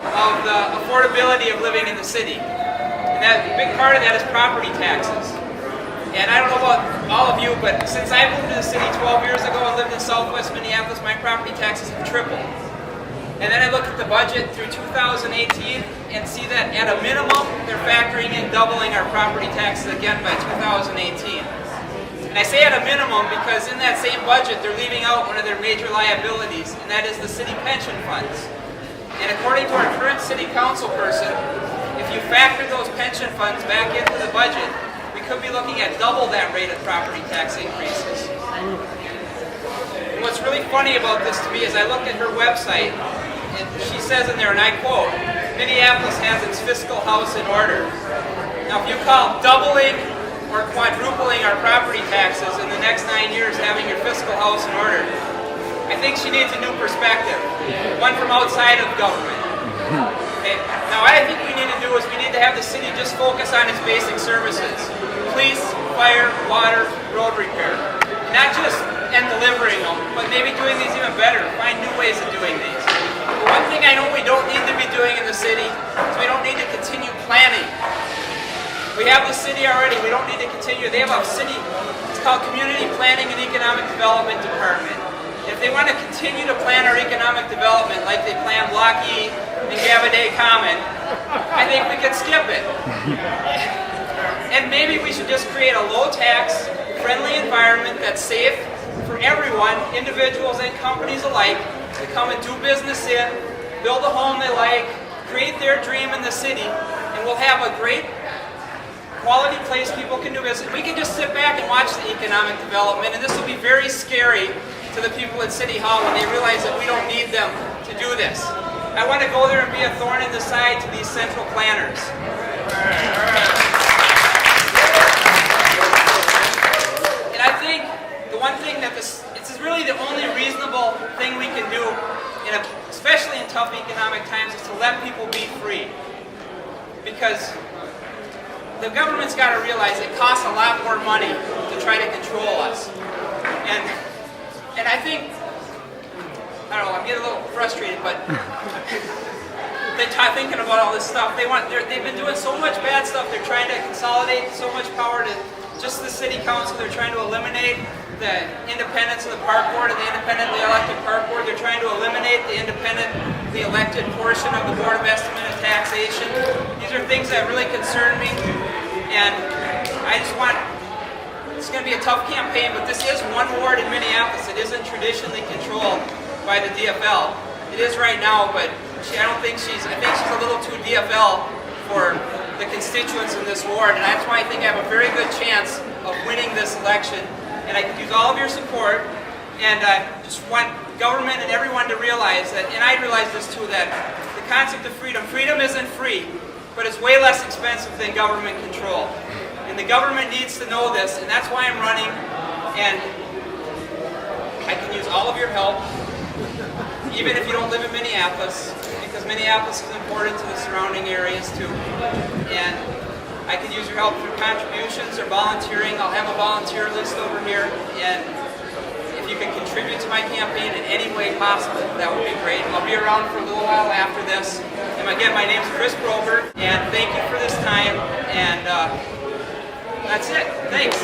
of the affordability of living in the city. And that a big part of that is property taxes. And I don't know about all of you, but since I moved to the city 12 years ago and lived in southwest Minneapolis, my property taxes have tripled. And then I look at the budget through 2018 and see that at a minimum, they're factoring in doubling our property taxes again by 2018. And I say at a minimum because in that same budget, they're leaving out one of their major liabilities, and that is the city pension funds. And according to our current city council person, if you factor those pension funds back into the budget, we could be looking at double that rate of property tax increases. And what's really funny about this to me is I looked at her website, and she says in there, and I quote, Minneapolis has its fiscal house in order. Now if you call doubling or quadrupling our property taxes in the next 9 years having your fiscal house in order, I think she needs a new perspective, one from outside of government. Okay. Now what I think we need to do is we need to have the city just focus on its basic services. Police, fire, water, road repair. Not just and delivering them, but maybe doing these even better, find new ways of doing these. But one thing I know we don't need to be doing in the city is we don't need to continue planning. We have the city already, we don't need to continue. They have a city, it's called Community Planning and Economic Development Department. If they want to continue to plan our economic development like they planned Lockheed and Gaviday Common, I think we could skip it. And maybe we should just create a low-tax, friendly environment that's safe for everyone, individuals and companies alike, to come and do business in, build a home they like, create their dream in the city, and we'll have a great quality place people can do business. We can just sit back and watch the economic development, and this will be very scary to the people at City Hall when they realize that we don't need them to do this. I want to go there and be a thorn in the side to these central planners. And I think the one thing that this is really the only reasonable thing we can do, especially in tough economic times, is to let people be free. Because the government's got to realize it costs a lot more money to try to control us. And I think, I don't know, I'm getting a little frustrated, but they're thinking about all this stuff. They've been doing so much bad stuff. They're trying to consolidate so much power to just the city council. They're trying to eliminate the independence of the park board and the independently elected park board. They're trying to eliminate the independently elected portion of the Board of Estimate and Taxation. These are things that really concern me, and I just want, it's going to be a tough campaign, but this is one ward in Minneapolis that isn't traditionally controlled by the DFL. It is right now, but I think she's a little too DFL for the constituents in this ward, and that's why I think I have a very good chance of winning this election. And I could use all of your support, and I just want government and everyone to realize that, and I realize this too, that the concept of freedom isn't free, but it's way less expensive than government control. And the government needs to know this, and that's why I'm running, and I can use all of your help, even if you don't live in Minneapolis, because Minneapolis is important to the surrounding areas too. And I can use your help through contributions or volunteering. I'll have a volunteer list over here, and if you can contribute to my campaign in any way possible, that would be great. I'll be around for a little while after this. And again, my name's Kris Broberg, and thank you for this time, and that's it. Thanks.